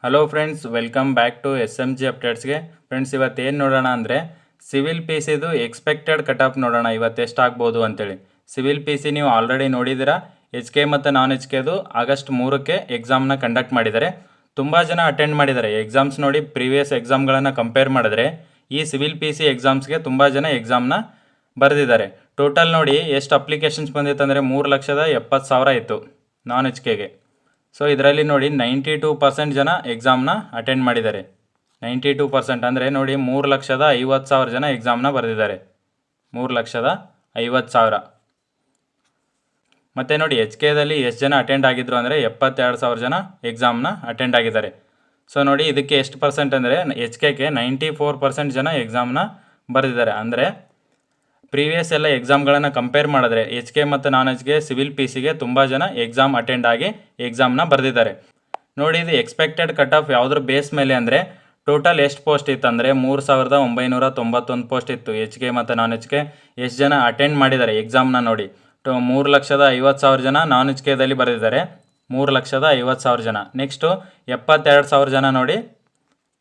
Hello friends, welcome back to S M G ಅಪ್ಡೇಟ್ಸ್ಗೆ. Friends, ಇವತ್ತೇನು ನೋಡೋಣ ಅಂದರೆ ಸಿವಿಲ್ ಪಿ ಸಿದು ಎಕ್ಸ್ಪೆಕ್ಟೆಡ್ ಕಟ್ ಆಫ್ ನೋಡೋಣ ಇವತ್ತು ಎಷ್ಟಾಗ್ಬೋದು ಅಂತೇಳಿ. ಸಿವಿಲ್ ಪಿ ಸಿ ನೀವು ಆಲ್ರೆಡಿ ನೋಡಿದ್ದೀರಾ. ಎಚ್ ಕೆ ಮತ್ತು ನಾನ್ ಎಚ್ ಕೆದು ಆಗಸ್ಟ್ 3ಕ್ಕೆ ಎಕ್ಸಾಮ್ನ ಕಂಡಕ್ಟ್ ಮಾಡಿದ್ದಾರೆ. ತುಂಬ ಜನ ಅಟೆಂಡ್ ಮಾಡಿದ್ದಾರೆ ಎಕ್ಸಾಮ್ಸ್. ನೋಡಿ, ಪ್ರೀವಿಯಸ್ ಎಕ್ಸಾಮ್ಗಳನ್ನು ಕಂಪೇರ್ ಮಾಡಿದ್ರೆ ಈ ಸಿವಿಲ್ ಪಿ ಸಿ ಎಕ್ಸಾಮ್ಸ್ಗೆ ತುಂಬ ಜನ ಎಕ್ಸಾಮ್ನ ಬರೆದಿದ್ದಾರೆ. ಟೋಟಲ್ ನೋಡಿ ಎಷ್ಟು ಅಪ್ಲಿಕೇಶನ್ಸ್ ಬಂದಿತ್ತು ಅಂದರೆ 3,70,000 ಇತ್ತು ನಾನ್ ಎಚ್ ಕೆಗೆ. ಸೊ ಇದರಲ್ಲಿ ನೋಡಿ 92% ಜನ ಎಕ್ಸಾಮ್ನ ಅಟೆಂಡ್ ಮಾಡಿದ್ದಾರೆ. 92% ಅಂದರೆ ನೋಡಿ 3,50,000 ಜನ ಎಕ್ಸಾಮ್ನ ಬರೆದಿದ್ದಾರೆ. 3,50,000. ಮತ್ತು ನೋಡಿ ಎಚ್ ಕೆದಲ್ಲಿ ಎಷ್ಟು ಜನ ಅಟೆಂಡ್ ಆಗಿದ್ರು ಅಂದರೆ 72,000 ಜನ ಎಕ್ಸಾಮ್ನ ಅಟೆಂಡ್ ಆಗಿದ್ದಾರೆ. ಸೊ ನೋಡಿ ಇದಕ್ಕೆ ಎಷ್ಟು ಪರ್ಸೆಂಟ್ ಅಂದರೆ ಎಚ್ ಕೆಗೆ 94% ಜನ ಎಕ್ಸಾಮ್ನ ಬರೆದಿದ್ದಾರೆ. ಅಂದರೆ ಪ್ರೀವಿಯಸ್ ಎಲ್ಲ ಎಕ್ಸಾಮ್ಗಳನ್ನು ಕಂಪೇರ್ ಮಾಡಿದ್ರೆ ಎಚ್ ಕೆ ಮತ್ತು non H K civil P ಸಿಗೆ ತುಂಬ ಜನ ಎಕ್ಸಾಮ್ ಅಟೆಂಡ್ ಆಗಿ ಎಕ್ಸಾಮ್ನ ಬರೆದಿದ್ದಾರೆ. ನೋಡಿ, ಇದು ಎಕ್ಸ್ಪೆಕ್ಟೆಡ್ ಕಟ್ ಆಫ್ ಯಾವುದ್ರ ಬೇಸ್ ಮೇಲೆ ಅಂದರೆ ಟೋಟಲ್ ಎಷ್ಟು ಪೋಸ್ಟ್ ಇತ್ತು ಅಂದರೆ 3,991 ಪೋಸ್ಟ್ ಇತ್ತು ಎಚ್ ಕೆ ಮತ್ತು ನಾನ್ ಎಚ್ ಕೆ. ಎಷ್ಟು ಜನ ಅಟೆಂಡ್ ಮಾಡಿದ್ದಾರೆ ಎಕ್ಸಾಮ್ನ ನೋಡಿ 3,50,000 ಜನ ನಾನ್ ಎಚ್ ಕೆದಲ್ಲಿ ಬರೆದಿದ್ದಾರೆ. 3,50,000 ಜನ. ನೆಕ್ಸ್ಟು 72,000 ಜನ ನೋಡಿ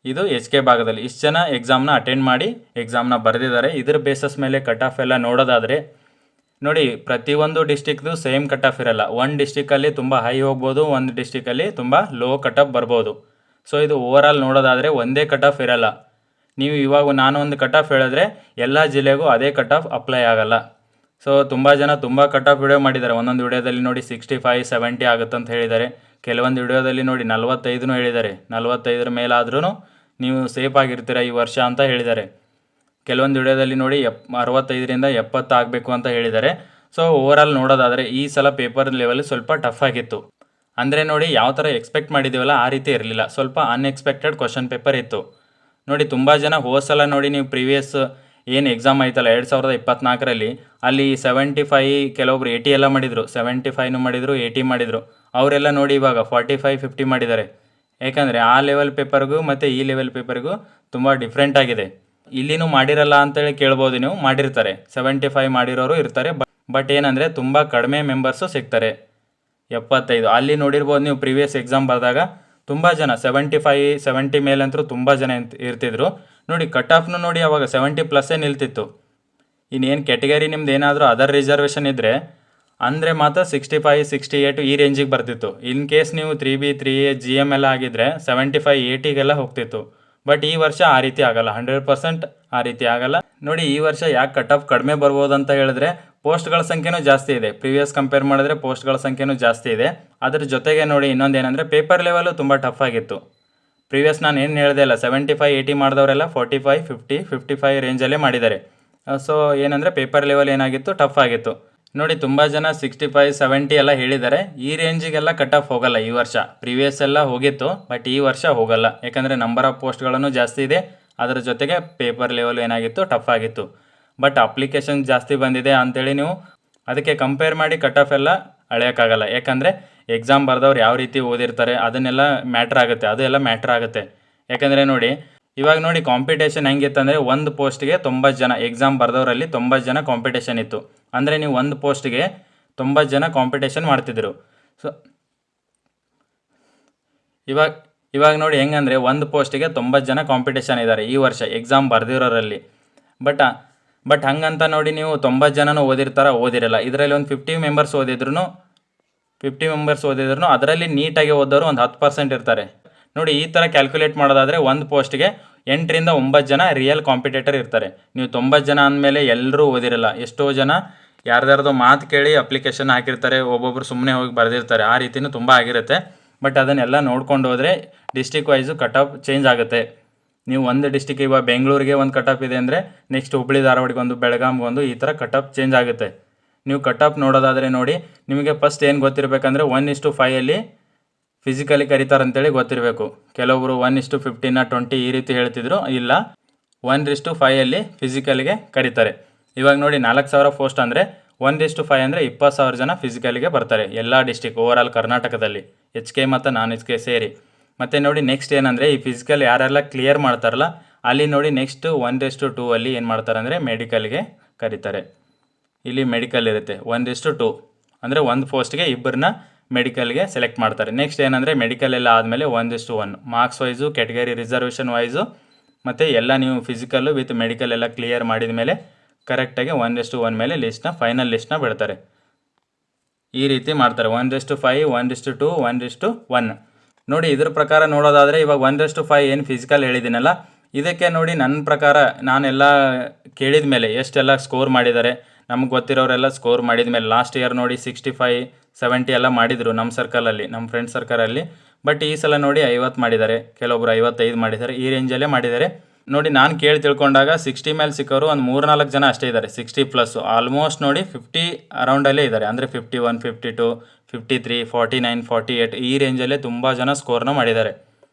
ಇದು ಎಚ್ ಕೆ ಭಾಗದಲ್ಲಿ ಇಷ್ಟು ಜನ ಎಕ್ಸಾಮ್ನ ಅಟೆಂಡ್ ಮಾಡಿ ಎಕ್ಸಾಮ್ನ ಬರೆದಿದ್ದಾರೆ. ಇದ್ರ ಬೇಸಸ್ ಮೇಲೆ ಕಟ್ ಆಫ್ ಎಲ್ಲ ನೋಡೋದಾದರೆ ನೋಡಿ, ಪ್ರತಿಯೊಂದು ಡಿಸ್ಟಿಕ್ದು ಸೇಮ್ ಕಟ್ ಆಫ್ ಇರಲ್ಲ. ಒಂದು ಡಿಸ್ಟಿಕಲ್ಲಿ ತುಂಬ ಹೈ ಹೋಗ್ಬೋದು, ಒಂದು ಡಿಸ್ಟಿಕಲ್ಲಿ ತುಂಬ ಲೋ ಕಟ್ ಆಫ್ ಬರ್ಬೋದು. ಸೊ ಇದು ಓವರಾಲ್ ನೋಡೋದಾದರೆ ಒಂದೇ ಕಟ್ ಆಫ್ ಇರಲ್ಲ. ನೀವು ಇವಾಗ ನಾನು ಒಂದು ಕಟ್ ಆಫ್ ಹೇಳಿದ್ರೆ ಎಲ್ಲ ಜಿಲ್ಲೆಗೂ ಅದೇ ಕಟ್ ಆಫ್ ಅಪ್ಲೈ ಆಗಲ್ಲ. ಸೊ ತುಂಬ ಜನ ತುಂಬ ಕಟ್ ಆಫ್ ವಿಡಿಯೋ ಮಾಡಿದ್ದಾರೆ. ಒಂದೊಂದು ವಿಡಿಯೋದಲ್ಲಿ ನೋಡಿ 65, 70 ಆಗುತ್ತಂತ ಹೇಳಿದ್ದಾರೆ. ಕೆಲವೊಂದು ವಿಡಿಯೋದಲ್ಲಿ ನೋಡಿ 45 ಹೇಳಿದ್ದಾರೆ. 45 ಮೇಲಾದ್ರೂ ನೀವು ಸೇಫ್ ಆಗಿರ್ತೀರ ಈ ವರ್ಷ ಅಂತ ಹೇಳಿದ್ದಾರೆ. ಕೆಲವೊಂದು ವಿಡಿಯೋದಲ್ಲಿ ನೋಡಿ 65ರಿಂದ 70 ಆಗಬೇಕು ಅಂತ ಹೇಳಿದ್ದಾರೆ. ಸೊ ಓವರಾಲ್ ನೋಡೋದಾದರೆ ಈ ಸಲ ಪೇಪರ್ ಲೆವೆಲ್ ಸ್ವಲ್ಪ ಟಫ್ ಆಗಿತ್ತು. ಅಂದರೆ ನೋಡಿ ಯಾವ ಥರ ಎಕ್ಸ್ಪೆಕ್ಟ್ ಮಾಡಿದ್ದೀವಲ್ಲ ಆ ರೀತಿ ಇರಲಿಲ್ಲ. ಸ್ವಲ್ಪ ಅನ್ಎಕ್ಸ್ಪೆಕ್ಟೆಡ್ ಕ್ವಶನ್ ಪೇಪರ್ ಇತ್ತು. ನೋಡಿ ತುಂಬ ಜನ ಹೋದ ಸಲ ನೋಡಿ ನೀವು ಪ್ರೀವಿಯಸ್ ಏನು ಎಕ್ಸಾಮ್ ಆಯ್ತಲ್ಲ 2024ರಲ್ಲಿ ಅಲ್ಲಿ 75, ಕೆಲವೊಬ್ರು 80 ಎಲ್ಲ ಮಾಡಿದರು. 75 ಮಾಡಿದರು, 80 ಮಾಡಿದರು. ಅವರೆಲ್ಲ ನೋಡಿ ಇವಾಗ 45, 50 ಮಾಡಿದ್ದಾರೆ. ಯಾಕಂದರೆ ಆ ಲೆವೆಲ್ ಪೇಪರ್ಗೂ ಮತ್ತು ಈ ಲೆವೆಲ್ ಪೇಪರ್ಗೂ ತುಂಬ ಡಿಫ್ರೆಂಟ್ ಆಗಿದೆ. ಇಲ್ಲಿನೂ ಮಾಡಿರಲ್ಲ ಅಂತೇಳಿ ಕೇಳ್ಬೋದು ನೀವು. ಮಾಡಿರ್ತಾರೆ, 75 ಮಾಡಿರೋರು ಇರ್ತಾರೆ. ಬಟ್ ಏನಂದರೆ ತುಂಬ ಕಡಿಮೆ ಮೆಂಬರ್ಸು ಸಿಗ್ತಾರೆ. 75 ಅಲ್ಲಿ ನೋಡಿರ್ಬೋದು ನೀವು ಪ್ರೀವಿಯಸ್ ಎಕ್ಸಾಮ್ ಬರೆದಾಗ ತುಂಬ ಜನ 75, 70 ಮೇಲಂತರೂ ತುಂಬ ಜನ ಇರ್ತಿದ್ರು. ನೋಡಿ ಕಟ್ ಆಫ್ನು ನೋಡಿ ಅವಾಗ 70+ ನಿಲ್ತಿತ್ತು. ಇನ್ನೇನು ಕ್ಯಾಟಗರಿ ನಿಮ್ದು ಏನಾದರೂ ಅದರ್ ರಿಸರ್ವೇಷನ್ ಇದ್ದರೆ ಅಂದರೆ ಮಾತ್ರ 65, 68 ಈ ರೇಂಜಿಗೆ ಬರ್ತಿತ್ತು. ಇನ್ ಕೇಸ್ ನೀವು 3B, 3A, GM ಎಲ್ಲ ಆಗಿದ್ದರೆ 75, 80ಗೆಲ್ಲ ಹೋಗ್ತಿತ್ತು. ಬಟ್ ಈ ವರ್ಷ ಆ ರೀತಿ ಆಗಲ್ಲ. 100% ಆ ರೀತಿ ಆಗಲ್ಲ. ನೋಡಿ ಈ ವರ್ಷ ಯಾಕೆ ಕಟ್ ಆಫ್ ಕಡಿಮೆ ಬರ್ಬೋದು ಅಂತ ಹೇಳಿದ್ರೆ ಪೋಸ್ಟ್ಗಳ ಸಂಖ್ಯೆನೂ ಜಾಸ್ತಿ ಇದೆ. ಪ್ರೀವಿಯಸ್ ಕಂಪೇರ್ ಮಾಡಿದ್ರೆ ಪೋಸ್ಟ್ಗಳ ಸಂಖ್ಯೆನೂ ಜಾಸ್ತಿ ಇದೆ. ಅದ್ರ ಜೊತೆಗೆ ನೋಡಿ ಇನ್ನೊಂದೇನೆಂದರೆ ಪೇಪರ್ ಲೆವೆಲು ತುಂಬ ಟಫ್ ಆಗಿತ್ತು. ಪ್ರೀವಿಯಸ್ ನಾನು ಏನು ಹೇಳಿದೆ ಅಲ್ಲ 75, 80 ಮಾಡಿದವರೆಲ್ಲ 45, 50, 55 ರೇಂಜಲ್ಲೇ ಮಾಡಿದ್ದಾರೆ. ಸೊ ಏನಂದರೆ ಪೇಪರ್ ಲೆವೆಲ್ ಏನಾಗಿತ್ತು, ಟಫ್ ಆಗಿತ್ತು. ನೋಡಿ ತುಂಬ ಜನ 65, 70 ಎಲ್ಲ ಹೇಳಿದ್ದಾರೆ. ಈ ರೇಂಜಿಗೆಲ್ಲ ಕಟ್ ಆಫ್ ಹೋಗಲ್ಲ ಈ ವರ್ಷ. ಪ್ರೀವಿಯಸ್ ಎಲ್ಲ ಹೋಗಿತ್ತು, ಬಟ್ ಈ ವರ್ಷ ಹೋಗಲ್ಲ. ಯಾಕಂದರೆ ನಂಬರ್ ಆಫ್ ಪೋಸ್ಟ್ಗಳನ್ನು ಜಾಸ್ತಿ ಇದೆ. ಅದರ ಜೊತೆಗೆ ಪೇಪರ್ ಲೆವೆಲ್ ಏನಾಗಿತ್ತು, ಟಫ್ ಆಗಿತ್ತು. ಬಟ್ ಅಪ್ಲಿಕೇಶನ್ ಜಾಸ್ತಿ ಬಂದಿದೆ ಅಂಥೇಳಿ ನೀವು ಅದಕ್ಕೆ ಕಂಪೇರ್ ಮಾಡಿ ಕಟ್ ಆಫ್ ಎಲ್ಲ ಅಳೆಯೋಕ್ಕಾಗಲ್ಲ. ಯಾಕಂದರೆ ಎಕ್ಸಾಮ್ ಬರೆದವ್ರು ಯಾವ ರೀತಿ ಓದಿರ್ತಾರೆ ಅದನ್ನೆಲ್ಲ ಮ್ಯಾಟ್ರ್ ಆಗುತ್ತೆ. ಅದು ಎಲ್ಲ ಮ್ಯಾಟ್ರ್ ಆಗುತ್ತೆ. ಯಾಕಂದರೆ ನೋಡಿ ಇವಾಗ ನೋಡಿ ಕಾಂಪಿಟೇಷನ್ ಹೆಂಗಿತ್ತಂದರೆ ಒಂದು ಪೋಸ್ಟ್ಗೆ 90 ಜನ ಎಕ್ಸಾಮ್ ಬರೆದವರಲ್ಲಿ 90 ಜನ ಕಾಂಪಿಟೇಷನ್ ಇತ್ತು. ಅಂದರೆ ನೀವು ಒಂದು ಪೋಸ್ಟ್ಗೆ 90 ಜನ ಕಾಂಪಿಟೇಷನ್ ಮಾಡ್ತಿದ್ರು. ಸೊ ಇವಾಗ ನೋಡಿ ಹೆಂಗಂದರೆ ಒಂದು ಪೋಸ್ಟಿಗೆ 90 ಜನ ಕಾಂಪಿಟೇಷನ್ ಇದ್ದಾರೆ ಈ ವರ್ಷ ಎಕ್ಸಾಮ್ ಬರೆದಿರೋರಲ್ಲಿ. ಬಟ್ ಹಂಗಂತ ನೋಡಿ ನೀವು 90 ಜನನೂ ಓದಿರಲ್ಲ. ಇದರಲ್ಲಿ ಒಂದು 50 ಮೆಂಬರ್ಸ್ ಓದಿದ್ರು ಅದರಲ್ಲಿ ನೀಟಾಗಿ ಓದೋರು ಒಂದು 10% ಇರ್ತಾರೆ. ನೋಡಿ ಈ ಥರ ಕ್ಯಾಲ್ಕುಲೇಟ್ ಮಾಡೋದಾದರೆ ಒಂದು ಪೋಸ್ಟ್ಗೆ 8ರಿಂದ 9 ಜನ ರಿಯಲ್ ಕಾಂಪಿಟೇಟರ್ ಇರ್ತಾರೆ. ನೀವು 90 ಜನ ಅಂದಮೇಲೆ ಎಲ್ಲರೂ ಓದಿರಲ್ಲ. ಎಷ್ಟೋ ಜನ ಯಾರ್ದಾರ್ದೋ ಮಾತು ಕೇಳಿ ಅಪ್ಲಿಕೇಶನ್ ಹಾಕಿರ್ತಾರೆ, ಒಬ್ಬೊಬ್ರು ಸುಮ್ಮನೆ ಹೋಗಿ ಬರೆದಿರ್ತಾರೆ. ಆ ರೀತಿಯೂ ತುಂಬ ಆಗಿರುತ್ತೆ. ಬಟ್ ಅದನ್ನೆಲ್ಲ ನೋಡ್ಕೊಂಡು ಹೋದರೆ district wise cut off change ಆಗುತ್ತೆ. ನೀವು ಒಂದು ಡಿಸ್ಟಿಕ್ ಇವಾಗ ಬೆಂಗಳೂರಿಗೆ ಒಂದು ಕಟ್ ಆಫ್ ಇದೆ ಅಂದರೆ ನೆಕ್ಸ್ಟ್ ಹುಬ್ಳಿ ಧಾರವಾಡಿಗೊಂದು, ಬೆಳಗಾಂಗೊಂದು, ಈ ಥರ ಕಟ್ ಆಫ್ ಚೇಂಜ್ ಆಗುತ್ತೆ. ನೀವು ಕಟ್ ಆಫ್ ನೋಡೋದಾದರೆ ನೋಡಿ ನಿಮಗೆ ಫಸ್ಟ್ ಏನು ಗೊತ್ತಿರಬೇಕಂದ್ರೆ 1:5 ಫಿಸಿಕಲಿ ಕರೀತಾರಂತೇಳಿ ಗೊತ್ತಿರಬೇಕು. ಕೆಲವೊಬ್ಬರು 1:15, 20 ಈ ರೀತಿ ಹೇಳ್ತಿದ್ರು. ಇಲ್ಲ, 1:5 ಫಿಸಿಕಲಿಗೆ ಕರೀತಾರೆ. ಇವಾಗ ನೋಡಿ 4,000 ಪೋಸ್ಟ್ ಅಂದರೆ 1:5 ಅಂದರೆ 20,000 ಜನ ಫಿಸಿಕಲಿಗೆ ಬರ್ತಾರೆ ಎಲ್ಲ ಡಿಸ್ಟಿಕ್ ಓವರಾಲ್ ಕರ್ನಾಟಕದಲ್ಲಿ, ಎಚ್ ಕೆ ಮತ್ತು ನಾನ್ ಎಚ್ ಕೆ ಸೇರಿ. ಮತ್ತು ನೋಡಿ ನೆಕ್ಸ್ಟ್ ಏನಂದರೆ ಈ ಫಿಸಿಕಲ್ ಯಾರೆಲ್ಲ ಕ್ಲಿಯರ್ ಮಾಡ್ತಾರಲ್ಲ ಅಲ್ಲಿ ನೋಡಿ ನೆಕ್ಸ್ಟ್ 1:2 ಏನು ಮಾಡ್ತಾರೆ ಅಂದರೆ ಮೆಡಿಕಲ್ಗೆ ಕರೀತಾರೆ. ಇಲ್ಲಿ ಮೆಡಿಕಲ್ ಇರುತ್ತೆ 1:2 ಅಂದರೆ ಒಂದು ಪೋಸ್ಟ್ಗೆ ಇಬ್ಬರನ್ನ ಮೆಡಿಕಲ್ಗೆ ಸೆಲೆಕ್ಟ್ ಮಾಡ್ತಾರೆ. ನೆಕ್ಸ್ಟ್ ಏನಂದರೆ ಮೆಡಿಕಲ್ ಎಲ್ಲ ಆದಮೇಲೆ 1:1 marks wise, category reservation wise ಮತ್ತು ಎಲ್ಲ ನೀವು ಫಿಸಿಕಲ್ಲು ವಿತ್ ಮೆಡಿಕಲ್ ಎಲ್ಲ ಕ್ಲಿಯರ್ ಮಾಡಿದ ಮೇಲೆ ಕರೆಕ್ಟಾಗಿ 1:1 ಮೇಲೆ ಫೈನಲ್ ಲಿಸ್ಟ್ನ ಬಿಡ್ತಾರೆ. ಈ ರೀತಿ ಮಾಡ್ತಾರೆ 1:5, 1:2, 1:1. ನೋಡಿ ಇದ್ರ ಪ್ರಕಾರ ನೋಡೋದಾದರೆ ಇವಾಗ 1:5 ಏನು ಫಿಸಿಕಲ್ ಹೇಳಿದ್ದೀನಲ್ಲ, ಇದಕ್ಕೆ ನೋಡಿ ನನ್ನ ಪ್ರಕಾರ ನಾನೆಲ್ಲ ಕೇಳಿದ ಮೇಲೆ ಎಷ್ಟೆಲ್ಲ ಸ್ಕೋರ್ ಮಾಡಿದ್ದಾರೆ, ನಮ್ಗೆ ಗೊತ್ತಿರೋರೆಲ್ಲ ಸ್ಕೋರ್ ಮಾಡಿದ ಮೇಲೆ ಲಾಸ್ಟ್ ಇಯರ್ ನೋಡಿ 65, 70 ಎಲ್ಲ ಮಾಡಿದರು ನಮ್ಮ ಸರ್ಕಲಲ್ಲಿ, ನಮ್ಮ ಫ್ರೆಂಡ್ ಸರ್ಕಲಲ್ಲಿ. ಬಟ್ ಈ ಸಲ ನೋಡಿ 50 ಮಾಡಿದ್ದಾರೆ, ಕೆಲವೊಬ್ರು 55 ಮಾಡಿದ್ದಾರೆ, ಈ ರೇಂಜಲ್ಲೇ ಮಾಡಿದ್ದಾರೆ. ನೋಡಿ ನಾನು ಕೇಳಿ ತಿಳ್ಕೊಂಡಾಗ 60 ಮೇಲೆ ಸಿಕ್ಕೋರು ಒಂದು 3-4 ಜನ ಅಷ್ಟೇ ಇದ್ದಾರೆ, 60+. ಆಲ್ಮೋಸ್ಟ್ ನೋಡಿ 50 ಅರೌಂಡಲ್ಲೇ ಇದ್ದಾರೆ, ಅಂದರೆ 51, 52, 53, 49, 48 ಈ ರೇಂಜಲ್ಲೇ ತುಂಬ ಜನ ಸ್ಕೋರ್ನ ಮಾಡಿದ್ದಾರೆ.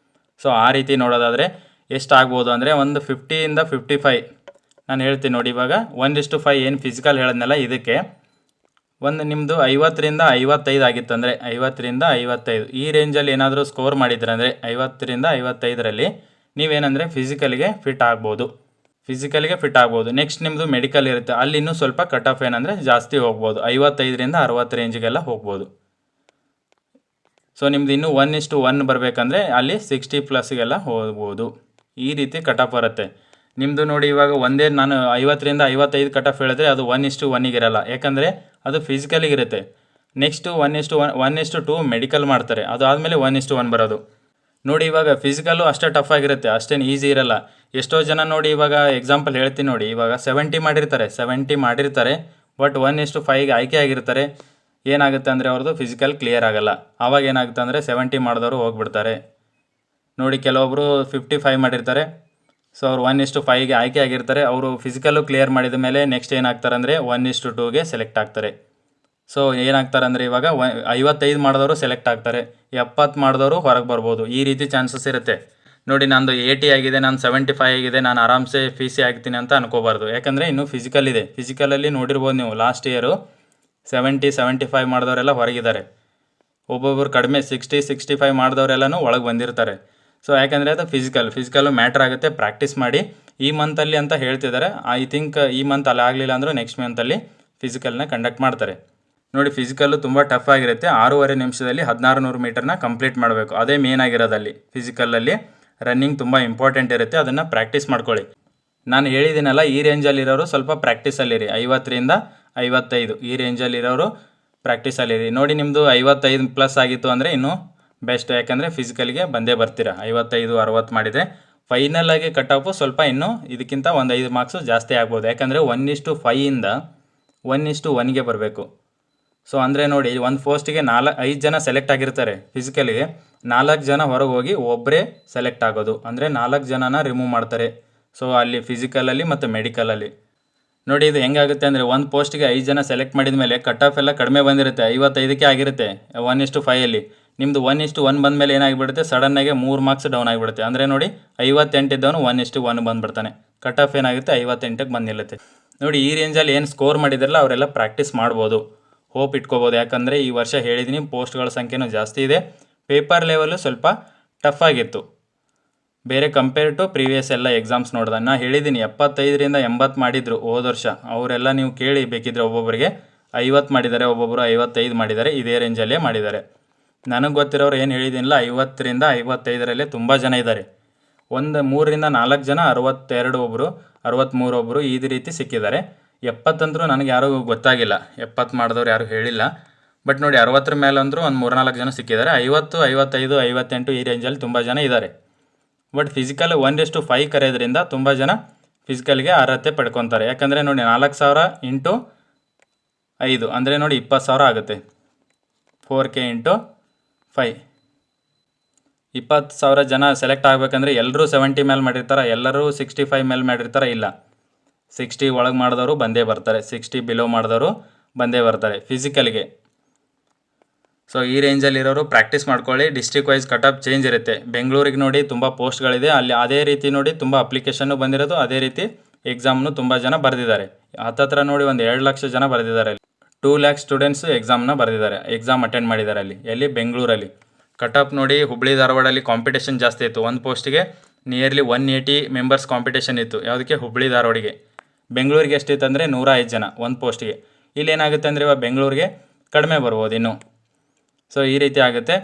ಸೊ ಆ ರೀತಿ ನೋಡೋದಾದರೆ ಎಷ್ಟಾಗ್ಬೋದು ಅಂದರೆ ಒಂದು 50ಇಂದ 55 ನಾನು ಹೇಳ್ತೀನಿ ನೋಡಿ. ಇವಾಗ 1:5 ಏನು ಫಿಸಿಕಲ್ ಹೇಳಿದ್ನಲ್ಲ, ಇದಕ್ಕೆ ಒಂದು ನಿಮ್ಮದು 50ರಿಂದ 55 ಆಗಿತ್ತು ಅಂದರೆ 50ರಿಂದ 55 ಈ ರೇಂಜಲ್ಲಿ ಏನಾದರೂ ಸ್ಕೋರ್ ಮಾಡಿದ್ರೆ ಅಂದರೆ 50ರಿಂದ 55ರಲ್ಲಿ ನೀವೇನಂದರೆ ಫಿಸಿಕಲ್ಗೆ ಫಿಟ್ ಆಗ್ಬೋದು. ನೆಕ್ಸ್ಟ್ ನಿಮ್ಮದು ಮೆಡಿಕಲ್ ಇರುತ್ತೆ, ಅಲ್ಲಿ ಇನ್ನೂ ಸ್ವಲ್ಪ ಕಟ್ ಆಫ್ ಏನಂದರೆ ಜಾಸ್ತಿ ಹೋಗ್ಬೋದು, 55ರಿಂದ 60 ರೇಂಜಿಗೆಲ್ಲ ಹೋಗ್ಬೋದು. ಸೊ ನಿಮ್ದು ಇನ್ನೂ 1:1 ಬರಬೇಕಂದ್ರೆ ಅಲ್ಲಿ 60+ಗೆಲ್ಲ ಹೋಗ್ಬೋದು. ಈ ರೀತಿ ಕಟ್ ಆಫ್ ಬರುತ್ತೆ ನಿಮ್ಮದು. ನೋಡಿ ಇವಾಗ ಒಂದೇ ನಾನು 50ರಿಂದ 55 ಕಟ್ ಆಫ್ ಹೇಳಿದ್ರೆ ಅದು 1:1 ಇರಲ್ಲ, ಯಾಕಂದರೆ ಅದು ಫಿಸಿಕಲಿಗಿರುತ್ತೆ. ನೆಕ್ಸ್ಟು 1:2 ಮೆಡಿಕಲ್ ಮಾಡ್ತಾರೆ, ಅದು ಆದಮೇಲೆ 1:1 ಬರೋದು. ನೋಡಿ ಇವಾಗ ಫಿಸಿಕಲ್ಲು ಅಷ್ಟೇ ಟಫ್ ಆಗಿರುತ್ತೆ, ಅಷ್ಟೇನು ಈಸಿ ಇರಲ್ಲ. ಎಷ್ಟೋ ಜನ ನೋಡಿ ಇವಾಗ ಎಕ್ಸಾಂಪಲ್ ಹೇಳ್ತೀನಿ ನೋಡಿ, ಇವಾಗ 70 ಮಾಡಿರ್ತಾರೆ ಬಟ್ 1:5ಗೆ ಆಯ್ಕೆ ಆಗಿರ್ತಾರೆ. ಏನಾಗುತ್ತೆ ಅಂದರೆ ಅವ್ರದ್ದು ಫಿಸಿಕಲ್ ಕ್ಲಿಯರ್ ಆಗಲ್ಲ. ಆವಾಗ ಏನಾಗುತ್ತೆ ಅಂದರೆ 70 ಮಾಡಿದವರು ಹೋಗ್ಬಿಡ್ತಾರೆ. ನೋಡಿ ಕೆಲವೊಬ್ಬರು 55 ಮಾಡಿರ್ತಾರೆ, ಸೊ ಅವ್ರು 1:5ಗೆ ಆಯ್ಕೆ ಆಗಿರ್ತಾರೆ. ಅವರು ಫಿಸಿಕಲ್ಲು ಕ್ಲಿಯರ್ ಮಾಡಿದ ಮೇಲೆ ನೆಕ್ಸ್ಟ್ ಏನಾಗ್ತಾರೆ ಅಂದರೆ 1:2ಗೆ ಸೆಲೆಕ್ಟ್ ಆಗ್ತಾರೆ. ಸೊ ಏನಾಗ್ತಾರೆ ಅಂದರೆ ಇವಾಗ 55 ಮಾಡಿದವರು ಸೆಲೆಕ್ಟ್ ಆಗ್ತಾರೆ, 70 ಮಾಡಿದವರು ಹೊರಗೆ ಬರ್ಬೋದು. ಈ ರೀತಿ ಚಾನ್ಸಸ್ ಇರುತ್ತೆ. ನೋಡಿ ನಂದು 80 ಆಗಿದೆ, ನಾನು 75 ಆಗಿದೆ, ನಾನು ಆರಾಮ್ಸೆ ಫಿಸಿ ಆಗ್ತೀನಿ ಅಂತ ಅನ್ಕೋಬಾರ್ದು. ಯಾಕಂದರೆ ಇನ್ನೂ ಫಿಸಿಕಲ್ ಇದೆ. ಫಿಸಿಕಲಲ್ಲಿ ನೋಡಿರ್ಬೋದು ನೀವು, ಲಾಸ್ಟ್ ಇಯರು 70, 75 ಮಾಡಿದವರೆಲ್ಲ ಹೊರಗಿದ್ದಾರೆ. ಒಬ್ಬೊಬ್ಬರು ಕಡಿಮೆ 60, 65 ಮಾಡಿದವರೆಲ್ಲನೂ ಒಳಗೆ ಬಂದಿರ್ತಾರೆ. ಸೊ ಯಾಕಂದರೆ ಅದು ಫಿಸಿಕಲ್ಲು ಮ್ಯಾಟ್ರ್ ಆಗುತ್ತೆ. ಪ್ರಾಕ್ಟೀಸ್ ಮಾಡಿ ಈ ಮಂತಲ್ಲಿ ಅಂತ ಹೇಳ್ತಿದ್ದಾರೆ. ಐ ಥಿಂಕ್ ಈ ಮಂತ್ ಅಲ್ಲಿ ಆಗಲಿಲ್ಲ ಅಂದರೂ ನೆಕ್ಸ್ಟ್ ಮಂತಲ್ಲಿ ಫಿಸಿಕಲ್ನ ಕಂಡಕ್ಟ್ ಮಾಡ್ತಾರೆ. ನೋಡಿ ಫಿಸಿಕಲ್ಲು ತುಂಬ ಟಫ್ ಆಗಿರುತ್ತೆ. 6.5 ನಿಮಿಷದಲ್ಲಿ 1600 ಮೀಟರ್ನ ಕಂಪ್ಲೀಟ್ ಮಾಡಬೇಕು. ಅದೇ ಮೇನ್ ಆಗಿರೋದಲ್ಲಿ ಫಿಸಿಕಲಲ್ಲಿ ರನ್ನಿಂಗ್ ತುಂಬ ಇಂಪಾರ್ಟೆಂಟ್ ಇರುತ್ತೆ, ಅದನ್ನು ಪ್ರಾಕ್ಟೀಸ್ ಮಾಡ್ಕೊಳ್ಳಿ. ನಾನು ಹೇಳಿದ್ದೀನಲ್ಲ, ಈ ರೇಂಜಲ್ಲಿರೋರು ಸ್ವಲ್ಪ ಪ್ರಾಕ್ಟೀಸಲ್ಲಿರಿ. 50ರಿಂದ 55 ಈ ರೇಂಜಲ್ಲಿರೋರು ಪ್ರಾಕ್ಟೀಸಲ್ಲಿರಿ. ನೋಡಿ ನಿಮ್ಮದು 55+ ಆಗಿತ್ತು ಅಂದರೆ ಇನ್ನೂ ಬೆಸ್ಟ್, ಯಾಕಂದರೆ ಫಿಸಿಕಲ್ಗೆ ಬಂದೇ ಬರ್ತೀರಾ. 55, 60 ಮಾಡಿದರೆ ಫೈನಲಾಗಿ ಕಟ್ ಆಫು ಸ್ವಲ್ಪ ಇನ್ನೂ ಇದಕ್ಕಿಂತ ಒಂದು 5 ಮಾರ್ಕ್ಸು ಜಾಸ್ತಿ ಆಗ್ಬೋದು. ಯಾಕಂದರೆ 1:5ಇಂದ 1:1ಗೆ ಬರಬೇಕು. ಸೊ ಅಂದರೆ ನೋಡಿ ಒಂದು ಪೋಸ್ಟಿಗೆ 5 ಜನ ಸೆಲೆಕ್ಟ್ ಆಗಿರ್ತಾರೆ ಫಿಸಿಕಲಿಗೆ, 4 ಜನ ಹೊರಗೆ ಹೋಗಿ ಒಬ್ಬರೇ ಸೆಲೆಕ್ಟ್ ಆಗೋದು, ಅಂದರೆ 4 ಜನನ ರಿಮೂವ್ ಮಾಡ್ತಾರೆ. ಸೊ ಅಲ್ಲಿ ಫಿಸಿಕಲಲ್ಲಿ ಮತ್ತು ಮೆಡಿಕಲಲ್ಲಿ ನೋಡಿ ಇದು ಹೆಂಗಾಗುತ್ತೆ ಅಂದರೆ ಒಂದು ಪೋಸ್ಟಿಗೆ 5 ಜನ ಸೆಲೆಕ್ಟ್ ಮಾಡಿದ ಮೇಲೆ ಕಟ್ ಆಫ್ ಎಲ್ಲ ಕಡಿಮೆ ಬಂದಿರುತ್ತೆ, 55ಕ್ಕೆ ಆಗಿರುತ್ತೆ 1:5ಅಲ್ಲಿ. ನಿಮ್ಮದು 1:1 ಬಂದ ಮೇಲೆ ಏನಾಗಿಬಿಡುತ್ತೆ, ಸಡನ್ನಾಗಿ 3 ಮಾರ್ಕ್ಸ್ ಡೌನ್ ಆಗಿಬಿಡುತ್ತೆ. ಅಂದರೆ ನೋಡಿ 58 ಇದ್ದವನು 1:1 ಬಂದುಬಿಡ್ತಾನೆ, ಕಟ್ ಆಫ್ ಏನಾಗುತ್ತೆ 58ಕ್ಕೆ ಬಂದು ನಿಲ್ಲುತ್ತೆ. ನೋಡಿ ಈ ರೇಂಜಲ್ಲಿ ಏನು ಸ್ಕೋರ್ ಮಾಡಿದ್ರಲ್ಲ ಅವರೆಲ್ಲ ಪ್ರಾಕ್ಟೀಸ್ ಮಾಡ್ಬೋದು, ಹೋಪ್ ಇಟ್ಕೋಬೋದು. ಯಾಕಂದರೆ ಈ ವರ್ಷ ಹೇಳಿದ್ದೀನಿ ಪೋಸ್ಟ್ಗಳ ಸಂಖ್ಯೆನೂ ಜಾಸ್ತಿ ಇದೆ, ಪೇಪರ್ ಲೆವೆಲ್ಲು ಸ್ವಲ್ಪ ಟಫ್ ಆಗಿತ್ತು ಬೇರೆ ಕಂಪೇರ್ ಟು ಪ್ರೀವಿಯಸ್ ಎಲ್ಲ ಎಕ್ಸಾಮ್ಸ್ ನೋಡಿದಾಗ. ನಾನು ಹೇಳಿದ್ದೀನಿ 75ರಿಂದ 80 ಮಾಡಿದರು ಹೋದ ವರ್ಷ, ಅವರೆಲ್ಲ ನೀವು ಕೇಳಿ ಬೇಕಿದ್ರೆ. ಒಬ್ಬೊಬ್ಬರಿಗೆ 50 ಮಾಡಿದ್ದಾರೆ, ಒಬ್ಬೊಬ್ಬರು 55 ಮಾಡಿದ್ದಾರೆ, ಇದೇ ರೇಂಜಲ್ಲೇ ಮಾಡಿದ್ದಾರೆ. ನನಗೆ ಗೊತ್ತಿರೋರು ಏನು ಹೇಳಿದ್ದೀನಿಲ್ಲ, 50ರಿಂದ 55ರಲ್ಲೇ ತುಂಬ ಜನ ಇದ್ದಾರೆ. ಒಂದು 3ರಿಂದ 4 ಜನ 62 ಒಬ್ಬರು, 63 ಒಬ್ಬರು ಈ ರೀತಿ ಸಿಕ್ಕಿದ್ದಾರೆ. 70 ಅಂದರೂ ನನಗೆ ಯಾರೂ ಗೊತ್ತಾಗಿಲ್ಲ, 70 ಮಾಡಿದವ್ರು ಯಾರೂ ಹೇಳಿಲ್ಲ. ಬಟ್ ನೋಡಿ 60ರ ಮೇಲೆ ಅಂದರೂ ಒಂದು 3-4 ಜನ ಸಿಕ್ಕಿದ್ದಾರೆ. 50, 55, 58 ಈ ರೇಂಜಲ್ಲಿ ತುಂಬ ಜನ ಇದ್ದಾರೆ. ಬಟ್ ಫಿಸಿಕಲ್ 1:5 ಕರೆಯೋದ್ರಿಂದ ತುಂಬ ಜನ ಫಿಸಿಕಲ್ಗೆ ಅರ್ಹತೆ ಪಡ್ಕೊತಾರೆ. ಯಾಕಂದರೆ ನೋಡಿ 4,000 ಇಂಟು 5 ಅಂದರೆ ನೋಡಿ 20,000 ಆಗುತ್ತೆ. 4K ಇಂಟು 5 20,000 ಜನ ಸೆಲೆಕ್ಟ್ ಆಗಬೇಕಂದ್ರೆ ಎಲ್ಲರೂ 70 ಮೇಲೆ ಮಾಡಿರ್ತಾರೆ, ಎಲ್ಲರೂ 65 ಮೇಲೆ ಮಾಡಿರ್ತಾರೆ, ಇಲ್ಲ 60 ಒಳಗೆ ಮಾಡಿದವರು ಬಂದೇ ಬರ್ತಾರೆ, 60 ಬಿಲೋ ಮಾಡಿದವರು ಬಂದೇ ಬರ್ತಾರೆ ಫಿಸಿಕಲ್ಗೆ. ಸೊ ಈ ರೇಂಜಲ್ಲಿರೋರು ಪ್ರಾಕ್ಟೀಸ್ ಮಾಡ್ಕೊಳ್ಳಿ. District wise cut off change ಇರುತ್ತೆ. ಬೆಂಗಳೂರಿಗೆ ನೋಡಿ ತುಂಬ ಪೋಸ್ಟ್ಗಳಿದೆ, ಅಲ್ಲಿ ಅದೇ ರೀತಿ ನೋಡಿ ತುಂಬ ಅಪ್ಲಿಕೇಶನ್ನು ಬಂದಿರೋದು, ಅದೇ ರೀತಿ ಎಕ್ಸಾಮ್ನು ತುಂಬ ಜನ ಬರೆದಿದ್ದಾರೆ. ಹತ್ತತ್ರ ನೋಡಿ ಒಂದು 2 ಲಕ್ಷ ಜನ ಬರೆದಿದ್ದಾರೆ. 2 ಲ್ಯಾಕ್ ಸ್ಟೂಡೆಂಟ್ಸು ಎಕ್ಸಾಮ್ನ ಬರೆದಿದ್ದಾರೆ, ಎಕ್ಸಾಮ್ ಅಟೆಂಡ್ ಮಾಡಿದ್ದಾರೆ ಅಲ್ಲಿ. ಎಲ್ಲಿ? ಬೆಂಗಳೂರಲ್ಲಿ. ಕಟ್ ಆಫ್ ನೋಡಿ ಹುಬ್ಬಳ್ಳಿ ಧಾರವಾಡಲ್ಲಿ ಕಾಂಪಿಟೇಷನ್ ಜಾಸ್ತಿ ಇತ್ತು. ಒಂದು ಪೋಸ್ಟಿಗೆ ನಿಯರ್ಲಿ 180 ಮೆಂಬರ್ಸ್ ಕಾಂಪಿಟೇಷನ್ ಇತ್ತು. ಯಾವುದಕ್ಕೆ? ಹುಬ್ಬಳ್ಳಿ ಧಾರವಾಡಿಗೆ. ಬೆಂಗಳೂರಿಗೆ ಎಷ್ಟಿತ್ತು ಅಂದರೆ 105 ಜನ ಒಂದು ಪೋಸ್ಟಿಗೆ. ಇಲ್ಲೇನಾಗುತ್ತೆ ಅಂದರೆ ಇವಾಗ ಬೆಂಗಳೂರಿಗೆ ಕಡಿಮೆ ಬರ್ಬೋದು ಇನ್ನು. ಸೊ ಈ ರೀತಿ ಆಗುತ್ತೆ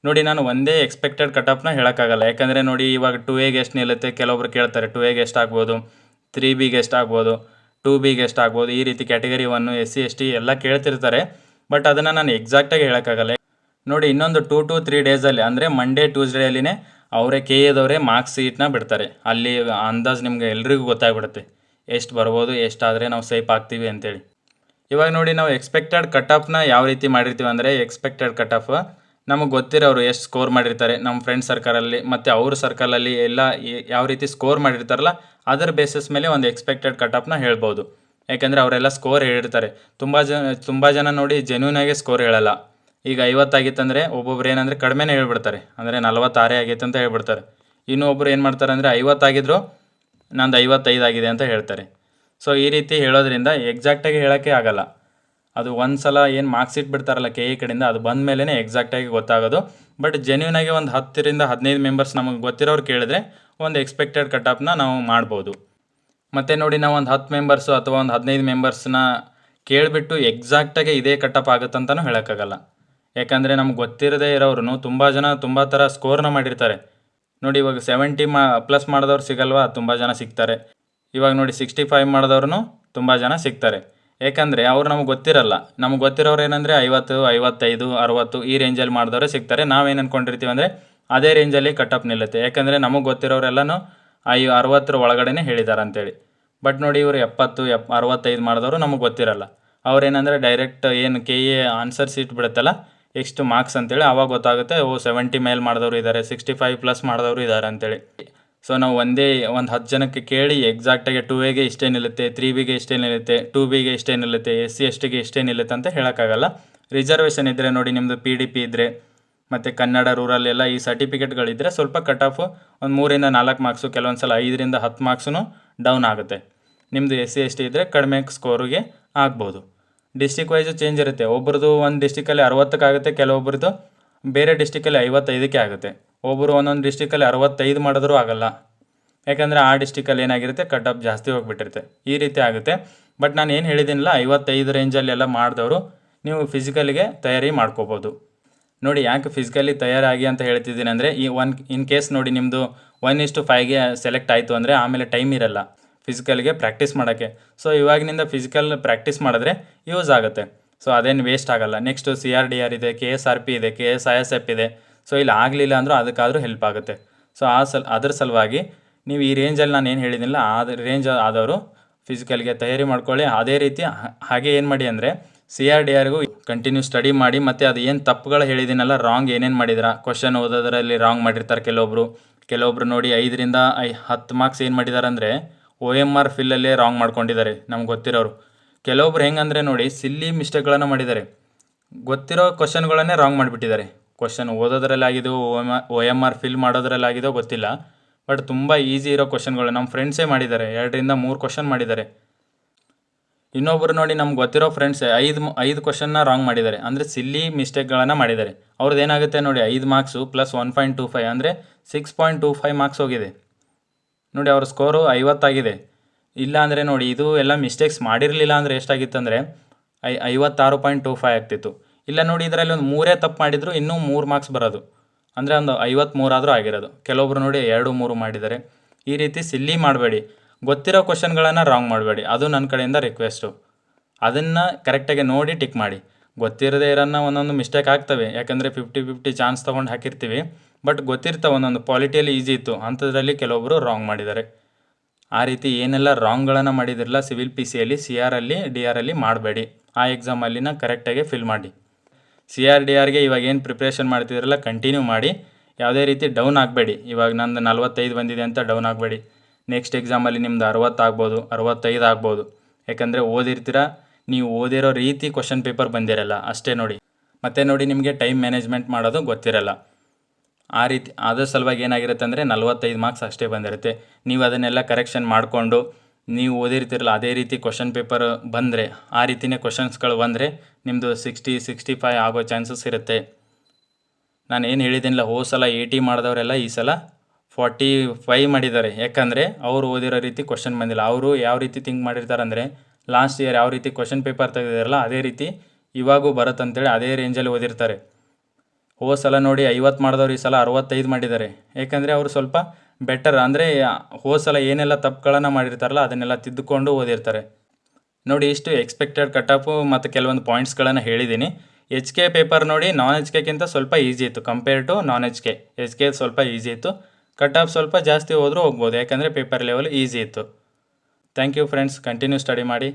ನೋಡಿ. ನಾನು ಒಂದೇ ಎಕ್ಸ್ಪೆಕ್ಟೆಡ್ ಕಟ್ ಆಫ್ನ ಹೇಳೋಕ್ಕಾಗಲ್ಲ, ಯಾಕಂದರೆ ನೋಡಿ ಇವಾಗ 2Aಗೆ ಎಷ್ಟು ನಿಲ್ಲುತ್ತೆ, ಕೆಲವೊಬ್ರು ಕೇಳ್ತಾರೆ 2Aಗೆ ಎಷ್ಟು ಆಗ್ಬೋದು, 3Bಗೆ ಎಷ್ಟು ಆಗ್ಬೋದು, 2Bಗೆ ಎಷ್ಟು ಆಗ್ಬೋದು, ಈ ರೀತಿ ಕ್ಯಾಟಗರಿ 1 SC ST ಎಲ್ಲ ಕೇಳ್ತಿರ್ತಾರೆ. ಬಟ್ ಅದನ್ನು ನಾನು ಎಕ್ಸಾಕ್ಟಾಗಿ ಹೇಳೋಕ್ಕಾಗಲ್ಲ ನೋಡಿ. ಇನ್ನೊಂದು 2 to 3 ಡೇಸಲ್ಲಿ ಅಂದರೆ ಮಂಡೇ ಟ್ಯೂಸ್ಡೇಲಿನೇ ಅವರೇ KAದವರೇ ಮಾರ್ಕ್ಸ್ ಶೀಟ್ನ ಬಿಡ್ತಾರೆ. ಅಲ್ಲಿ ಅಂದಾಜು ನಿಮಗೆ ಎಲ್ರಿಗೂ ಗೊತ್ತಾಗ್ಬಿಡುತ್ತೆ ಎಷ್ಟು ಬರ್ಬೋದು, ಎಷ್ಟಾದರೆ ನಾವು ಸೇಫ್ ಆಗ್ತೀವಿ ಅಂತೇಳಿ. ಇವಾಗ ನೋಡಿ ನಾವು ಎಕ್ಸ್ಪೆಕ್ಟೆಡ್ ಕಟ್ ಆಫ್ನ ಯಾವ ರೀತಿ ಮಾಡಿರ್ತೀವಿ ಅಂದರೆ, ಎಕ್ಸ್ಪೆಕ್ಟೆಡ್ ಕಟ್ ಆಫ್ ನಮಗೆ ಗೊತ್ತಿರೋರು ಎಷ್ಟು ಸ್ಕೋರ್ ಮಾಡಿರ್ತಾರೆ ನಮ್ಮ ಫ್ರೆಂಡ್ ಸರ್ಕಲಲ್ಲಿ ಮತ್ತು ಅವ್ರ ಸರ್ಕಲಲ್ಲಿ ಎಲ್ಲ ಯಾವ ರೀತಿ ಸ್ಕೋರ್ ಮಾಡಿರ್ತಾರಲ್ಲ ಅದರ ಬೇಸಿಸ್ ಮೇಲೆ ಒಂದು ಎಕ್ಸ್ಪೆಕ್ಟೆಡ್ ಕಟ್ ಆಫ್ನ ಹೇಳ್ಬೋದು. ಯಾಕೆಂದರೆ ಅವರೆಲ್ಲ ಸ್ಕೋರ್ ಹೇಳಿರ್ತಾರೆ. ತುಂಬ ಜನ ನೋಡಿ ಜೆನ್ಯೂನಾಗೆ ಸ್ಕೋರ್ ಹೇಳಲ್ಲ. ಈಗ 50 ಆಗಿತ್ತಂದರೆ ಒಬ್ಬೊಬ್ರು ಏನಂದರೆ ಕಡಿಮೆನೇ ಹೇಳ್ಬಿಡ್ತಾರೆ, ಅಂದರೆ 46 ಆಗೈತೆ ಅಂತ ಹೇಳ್ಬಿಡ್ತಾರೆ. ಇನ್ನೊಬ್ರು ಏನು ಮಾಡ್ತಾರೆ ಅಂದರೆ 50 ಆಗಿದ್ರು ನಂದು 55 ಆಗಿದೆ ಅಂತ ಹೇಳ್ತಾರೆ. ಸೊ ಈ ರೀತಿ ಹೇಳೋದ್ರಿಂದ ಎಕ್ಸಾಕ್ಟಾಗಿ ಹೇಳೋಕ್ಕೆ ಆಗಲ್ಲ. ಅದು ಒಂದು ಸಲ ಏನು ಮಾರ್ಕ್ಸ್ ಶೀಟ್ ಬಿಡ್ತಾರಲ್ಲ KA ಕಡೆಯಿಂದ, ಅದು ಬಂದ ಮೇಲೇ ಎಕ್ಸಾಕ್ಟಾಗಿ ಗೊತ್ತಾಗೋದು. ಬಟ್ ಜೆನ್ಯೂನಾಗಿ ಒಂದು 10ರಿಂದ 15 ಮೆಂಬರ್ಸ್ ನಮಗೆ ಗೊತ್ತಿರೋರು ಕೇಳಿದ್ರೆ ಒಂದು ಎಕ್ಸ್ಪೆಕ್ಟೆಡ್ ಕಟ್ ಆಫ್ನ ನಾವು ಮಾಡ್ಬೋದು. ಮತ್ತು ನೋಡಿ ನಾವು ಒಂದು 10 ಮೆಂಬರ್ಸು ಅಥವಾ ಒಂದು 15 ಮೆಂಬರ್ಸ್ನ ಕೇಳಿಬಿಟ್ಟು ಎಕ್ಸಾಕ್ಟಾಗಿ ಇದೇ ಕಟ್ ಆಫ್ ಆಗುತ್ತಂತನೂ ಹೇಳೋಕ್ಕಾಗಲ್ಲ. ಯಾಕಂದರೆ ನಮ್ಗೆ ಗೊತ್ತಿರದೇ ಇರೋರು ತುಂಬ ಜನ ತುಂಬ ಥರ ಸ್ಕೋರ್ನ ಮಾಡಿರ್ತಾರೆ. ನೋಡಿ ಇವಾಗ 70+ ಮಾಡಿದವ್ರು ಸಿಗಲ್ವಾ, ತುಂಬ ಜನ ಸಿಗ್ತಾರೆ. ಇವಾಗ ನೋಡಿ 65 ಮಾಡಿದವ್ರು ತುಂಬ ಜನ ಸಿಗ್ತಾರೆ. ಯಾಕಂದರೆ ಅವ್ರು ನಮಗೆ ಗೊತ್ತಿರಲ್ಲ. ನಮಗೆ ಗೊತ್ತಿರೋರು ಏನಂದರೆ 50, 55, 60 ಈ ರೇಂಜಲ್ಲಿ ಮಾಡಿದವರೇ ಸಿಗ್ತಾರೆ. ನಾವೇನು ಅಂದ್ಕೊಂಡಿರ್ತೀವಿ ಅಂದರೆ ಅದೇ ರೇಂಜಲ್ಲಿ ಕಟ್ ಆಫ್ ನಿಲ್ಲುತ್ತೆ. ಯಾಕಂದರೆ ನಮಗೆ ಗೊತ್ತಿರೋರೆಲ್ಲನೂ 60 ಒಳಗಡೆ ಹೇಳಿದ್ದಾರೆ ಅಂತೇಳಿ. ಬಟ್ ನೋಡಿ ಇವರು 70, 65 ಮಾಡಿದವರು ನಮಗೆ ಗೊತ್ತಿರಲ್ಲ. ಅವ್ರೇನಂದರೆ ಡೈರೆಕ್ಟ್ ಏನು KA ಆನ್ಸರ್ ಶೀಟ್ ಬಿಡುತ್ತಲ್ಲ ಎಷ್ಟು ಮಾರ್ಕ್ಸ್ ಅಂತೇಳಿ, ಆವಾಗ ಗೊತ್ತಾಗುತ್ತೆ 70 ಮೇಲೆ ಮಾಡಿದವರು ಇದ್ದಾರೆ, 65+ ಮಾಡಿದವರು ಇದ್ದಾರೆ ಅಂತೇಳಿ. ಸೊ ನಾವು ಒಂದು 10 ಜನಕ್ಕೆ ಕೇಳಿ ಎಕ್ಸಾಕ್ಟಾಗಿ 2Aಗೆ ಇಷ್ಟೇ ನಿಲ್ಲುತ್ತೆ, 3Bಗೆ ಇಷ್ಟೇ ನಿಲ್ಲುತ್ತೆ, 2Bಗೆ ಇಷ್ಟೇ ನಿಲ್ಲುತ್ತೆ, SC STಗೆ ಇಷ್ಟೇ ನಿಲ್ಲುತ್ತೆ ಅಂತ ಹೇಳೋಕ್ಕಾಗಲ್ಲ. ರಿಸರ್ವೇಷನ್ ಇದ್ದರೆ ನೋಡಿ, ನಿಮ್ಮದು PDP ಇದ್ದರೆ ಮತ್ತು ಕನ್ನಡ ರೂರಲ್ ಎಲ್ಲ ಈ ಸರ್ಟಿಫಿಕೇಟ್ಗಳಿದ್ದರೆ ಸ್ವಲ್ಪ ಕಟ್ ಆಫು ಒಂದು 3ರಿಂದ 4 ಮಾರ್ಕ್ಸು, ಕೆಲವೊಂದು ಸಲ 5ರಿಂದ 10 ಮಾರ್ಕ್ಸೂ ಡೌನ್ ಆಗುತ್ತೆ. ನಿಮ್ಮದು SC ST ಇದ್ದರೆ ಕಡಿಮೆ ಸ್ಕೋರಿಗೆ ಆಗ್ಬೋದು. ಡಿಸ್ಟಿಕ್ ವೈಸು ಚೇಂಜ್ ಇರುತ್ತೆ. ಒಬ್ರದ್ದು ಒಂದು ಡಿಸ್ಟಿಕಲ್ಲಿ 60ಕ್ಕೆ ಆಗುತ್ತೆ, ಕೆಲವೊಬ್ರದ್ದು ಬೇರೆ ಡಿಸ್ಟಿಕಲ್ಲಿ 55ಕ್ಕೆ ಆಗುತ್ತೆ. ಒಬ್ಬರು ಒಂದೊಂದು ಡಿಸ್ಟಿಕಲ್ಲಿ 65 ಮಾಡಿದ್ರೂ ಆಗಲ್ಲ. ಯಾಕಂದರೆ ಆ ಡಿಸ್ಟಿಕಲ್ಲಿ ಏನಾಗಿರುತ್ತೆ ಕಟ್ ಆಫ್ ಜಾಸ್ತಿ ಹೋಗಿಬಿಟ್ಟಿರುತ್ತೆ. ಈ ರೀತಿ ಆಗುತ್ತೆ. ಬಟ್ ನಾನು ಏನು ಹೇಳಿದ್ದೀನಲ್ಲ 55 ರೇಂಜಲ್ಲೆಲ್ಲ ಮಾಡಿದವರು ನೀವು ಫಿಸಿಕಲಿಗೆ ತಯಾರಿ ಮಾಡ್ಕೋಬೋದು. ನೋಡಿ ಯಾಕೆ ಫಿಸಿಕಲಿ ತಯಾರಾಗಿ ಅಂತ ಹೇಳ್ತಿದ್ದೀನಿ ಅಂದರೆ, ಈ ಇನ್ ಕೇಸ್ ನೋಡಿ ನಿಮ್ಮದು 1:5ಗೆ ಸೆಲೆಕ್ಟ್ ಆಯಿತು ಅಂದರೆ ಆಮೇಲೆ ಟೈಮ್ ಇರಲ್ಲ ಫಿಸಿಕಲ್ಗೆ ಪ್ರಾಕ್ಟೀಸ್ ಮಾಡೋಕ್ಕೆ. ಸೊ ಇವಾಗಿನಿಂದ ಫಿಸಿಕಲ್ ಪ್ರಾಕ್ಟೀಸ್ ಮಾಡಿದ್ರೆ ಯೂಸ್ ಆಗುತ್ತೆ. ಸೊ ಅದೇನು ವೇಸ್ಟ್ ಆಗೋಲ್ಲ. ನೆಕ್ಸ್ಟು CRDR ಇದೆ, KSRP ಇದೆ, KSISF ಇದೆ. ಸೊ ಇಲ್ಲಿ ಆಗಲಿಲ್ಲ ಅಂದರೂ ಅದಕ್ಕಾದರೂ ಹೆಲ್ಪ್ ಆಗುತ್ತೆ. ಸೊ ಅದ್ರ ಸಲುವಾಗಿ ನೀವು ಈ ರೇಂಜಲ್ಲಿ ನಾನು ಏನು ಹೇಳಿದ್ದೀನಿಲ್ಲ ಆ ರೇಂಜ್ ಆದವರು ಫಿಸಿಕಲ್ಗೆ ತಯಾರಿ ಮಾಡ್ಕೊಳ್ಳಿ. ಅದೇ ರೀತಿ ಹಾಗೆ ಏನು ಮಾಡಿ ಅಂದರೆ CRDRಗೂ ಕಂಟಿನ್ಯೂ ಸ್ಟಡಿ ಮಾಡಿ. ಮತ್ತು ಅದು ಏನು ತಪ್ಪುಗಳು ಹೇಳಿದ್ದೀನಲ್ಲ, ರಾಂಗ್ ಏನೇನು ಮಾಡಿದ್ರ, ಕ್ವಶನ್ ಓದೋದ್ರಲ್ಲಿ ರಾಂಗ್ ಮಾಡಿರ್ತಾರೆ ಕೆಲವೊಬ್ರು ನೋಡಿ 5ರಿಂದ 10 ಮಾರ್ಕ್ಸ್ ಏನು ಮಾಡಿದ್ದಾರೆ ಅಂದರೆ OMR ಫಿಲ್ಲಲ್ಲೇ ರಾಂಗ್ ಮಾಡ್ಕೊಂಡಿದ್ದಾರೆ ನಮ್ಗೆ ಗೊತ್ತಿರೋರು. ಕೆಲವೊಬ್ರು ಹೆಂಗಂದರೆ ನೋಡಿ ಸಿಲ್ಲಿ ಮಿಸ್ಟೇಕ್ಗಳನ್ನು ಮಾಡಿದ್ದಾರೆ, ಗೊತ್ತಿರೋ ಕ್ವಶನ್ಗಳನ್ನೇ ರಾಂಗ್ ಮಾಡಿಬಿಟ್ಟಿದ್ದಾರೆ. ಕ್ವಶನ್ ಓದೋದ್ರಲ್ಲಿ ಆಗಿದೆಯೋ OMR ಫಿಲ್ ಮಾಡೋದ್ರಲ್ಲಿ ಆಗಿದೆಯೋ ಗೊತ್ತಿಲ್ಲ. ಬಟ್ ತುಂಬ ಈಸಿ ಇರೋ ಕ್ವಶನ್ಗಳು ನಮ್ಮ ಫ್ರೆಂಡ್ಸೇ ಮಾಡಿದ್ದಾರೆ, 2ರಿಂದ 3 ಕ್ವಶನ್ ಮಾಡಿದ್ದಾರೆ. ಇನ್ನೊಬ್ಬರು ನೋಡಿ ನಮ್ಗೆ ಗೊತ್ತಿರೋ ಫ್ರೆಂಡ್ಸ್ 5 ಕ್ವಶನ್ನ ರಾಂಗ್ ಮಾಡಿದ್ದಾರೆ, ಅಂದರೆ ಸಿಲ್ಲಿ ಮಿಸ್ಟೇಕ್ಗಳನ್ನು ಮಾಡಿದ್ದಾರೆ. ಅವ್ರದ್ದು ಏನಾಗುತ್ತೆ ನೋಡಿ 5 ಮಾರ್ಕ್ಸು ಪ್ಲಸ್ 1.25 ಅಂದರೆ 6.25 ಮಾರ್ಕ್ಸ್ ಹೋಗಿದೆ. ನೋಡಿ ಅವ್ರ ಸ್ಕೋರು 50 ಆಗಿದೆ. ಇಲ್ಲ ಅಂದರೆ ನೋಡಿ ಇದು ಎಲ್ಲ ಮಿಸ್ಟೇಕ್ಸ್ ಮಾಡಿರಲಿಲ್ಲ ಅಂದರೆ ಎಷ್ಟಾಗಿತ್ತು ಅಂದರೆ 56.25 ಆಗ್ತಿತ್ತು. ಇಲ್ಲ ನೋಡಿ ಇದರಲ್ಲಿ ಒಂದು 3 ತಪ್ಪು ಮಾಡಿದ್ರು ಇನ್ನೂ 3 ಮಾರ್ಕ್ಸ್ ಬರೋದು, ಅಂದರೆ ಒಂದು 53 ಆದರೂ ಆಗಿರೋದು. ಕೆಲವೊಬ್ರು ನೋಡಿ 2, 3 ಮಾಡಿದ್ದಾರೆ. ಈ ರೀತಿ ಸಿಲ್ಲಿ ಮಾಡಬೇಡಿ, ಗೊತ್ತಿರೋ ಕ್ವಶನ್ಗಳನ್ನು ರಾಂಗ್ ಮಾಡಬೇಡಿ. ಅದು ನನ್ನ ಕಡೆಯಿಂದ ರಿಕ್ವೆಸ್ಟು. ಅದನ್ನು ಕರೆಕ್ಟಾಗಿ ನೋಡಿ ಟಿಕ್ ಮಾಡಿ. ಗೊತ್ತಿರದೇ ಇರೋನ್ನ ಒಂದೊಂದು ಮಿಸ್ಟೇಕ್ ಆಗ್ತವೆ, ಯಾಕಂದರೆ 50-50 ಚಾನ್ಸ್ ತೊಗೊಂಡು ಹಾಕಿರ್ತೀವಿ. ಬಟ್ ಗೊತ್ತಿರ್ತಾವೆ ಒಂದೊಂದು ಪಾಲಿಟಿಯಲ್ಲಿ ಈಸಿ ಇತ್ತು, ಅಂಥದ್ರಲ್ಲಿ ಕೆಲವೊಬ್ಬರು ರಾಂಗ್ ಮಾಡಿದ್ದಾರೆ. ಆ ರೀತಿ ಏನೆಲ್ಲ ರಾಂಗ್ಗಳನ್ನು ಮಾಡಿದಿರಲ್ಲ ಸಿವಿಲ್ PCಯಲ್ಲಿ CRಲ್ಲಿ DRಲ್ಲಿ ಮಾಡಬೇಡಿ. ಆ ಎಕ್ಸಾಮಲ್ಲಿನ ಕರೆಕ್ಟಾಗಿ ಫಿಲ್ ಮಾಡಿ. CRDRಗೆ ಇವಾಗ ಏನು ಪ್ರಿಪ್ರೇಷನ್ ಮಾಡ್ತಿದ್ರಲ್ಲ ಕಂಟಿನ್ಯೂ ಮಾಡಿ, ಯಾವುದೇ ರೀತಿ ಡೌನ್ ಆಗಬೇಡಿ. ಇವಾಗ ನಂದು 45 ಬಂದಿದೆ ಅಂತ ಡೌನ್ ಆಗಬೇಡಿ. ನೆಕ್ಸ್ಟ್ ಎಕ್ಸಾಮಲ್ಲಿ ನಿಮ್ದು 60 ಆಗ್ಬೋದು, 65 ಆಗ್ಬೋದು. ಯಾಕಂದರೆ ಓದಿರ್ತೀರ, ನೀವು ಓದಿರೋ ರೀತಿ ಕ್ವಶನ್ ಪೇಪರ್ ಬಂದಿರಲ್ಲ ಅಷ್ಟೇ ನೋಡಿ. ಮತ್ತು ನೋಡಿ ನಿಮಗೆ ಟೈಮ್ ಮ್ಯಾನೇಜ್ಮೆಂಟ್ ಮಾಡೋದು ಗೊತ್ತಿರಲ್ಲ. ಆ ರೀತಿ ಅದ್ರ ಸಲುವಾಗಿ ಏನಾಗಿರುತ್ತೆ ಅಂದರೆ 45 ಮಾರ್ಕ್ಸ್ ಅಷ್ಟೇ ಬಂದಿರುತ್ತೆ. ನೀವು ಅದನ್ನೆಲ್ಲ ಕರೆಕ್ಷನ್ ಮಾಡಿಕೊಂಡು ನೀವು ಓದಿರ್ತಿರಲ್ಲ ಅದೇ ರೀತಿ ಕ್ವಶನ್ ಪೇಪರ್ ಬಂದರೆ, ಆ ರೀತಿಯೇ ಕ್ವಶನ್ಸ್ಗಳು ಬಂದರೆ ನಿಮ್ಮದು 60-65 ಆಗೋ ಚಾನ್ಸಸ್ ಇರುತ್ತೆ. ನಾನು ಏನು ಹೇಳಿದ್ದೀನಿಲ್ಲ, ಸಲ 80 ಮಾಡಿದವರೆಲ್ಲ ಈ ಸಲ 45 ಮಾಡಿದ್ದಾರೆ. ಯಾಕಂದರೆ ಅವರು ಓದಿರೋ ರೀತಿ ಕ್ವಶನ್ ಬಂದಿಲ್ಲ. ಅವರು ಯಾವ ರೀತಿ ಥಿಂಕ್ ಮಾಡಿರ್ತಾರೆ ಅಂದರೆ ಲಾಸ್ಟ್ ಇಯರ್ ಯಾವ ರೀತಿ ಕ್ವಶನ್ ಪೇಪರ್ ತೆಗೆದಿದ್ದಾರಲ್ಲ ಅದೇ ರೀತಿ ಇವಾಗೂ ಬರುತ್ತಂತೇಳಿ ಅದೇ ರೇಂಜಲ್ಲಿ ಓದಿರ್ತಾರೆ. ಹೋದ ಸಲ ನೋಡಿ 50 ಮಾಡಿದವ್ರು ಈ ಸಲ 65 ಮಾಡಿದ್ದಾರೆ. ಏಕೆಂದರೆ ಅವರು ಸ್ವಲ್ಪ ಬೆಟರ್, ಅಂದರೆ ಹೋದ ಸಲ ಏನೆಲ್ಲ ತಪ್ಪುಗಳನ್ನು ಮಾಡಿರ್ತಾರಲ್ಲ ಅದನ್ನೆಲ್ಲ ತಿದ್ದುಕೊಂಡು ಓದಿರ್ತಾರೆ. ನೋಡಿ ಇಷ್ಟು ಎಕ್ಸ್ಪೆಕ್ಟೆಡ್ ಕಟ್ ಆಫು ಮತ್ತು ಕೆಲವೊಂದು ಪಾಯಿಂಟ್ಸ್ಗಳನ್ನು ಹೇಳಿದ್ದೀನಿ. ಎಚ್ ಕೆ ಪೇಪರ್ ನೋಡಿ ನಾನ್ ಎಚ್ ಕೆಗಿಂತ ಸ್ವಲ್ಪ ಈಸಿ ಇತ್ತು compare to non H K ಸ್ವಲ್ಪ ಈಸಿ ಇತ್ತು. ಕಟ್ ಆಫ್ ಸ್ವಲ್ಪ ಜಾಸ್ತಿ ಹೋದರೂ ಹೋಗ್ಬೋದು, ಯಾಕಂದರೆ ಪೇಪರ್ ಲೆವೆಲ್ ಈಸಿ ಇತ್ತು. Thank you friends, continue study ಮಾಡಿ.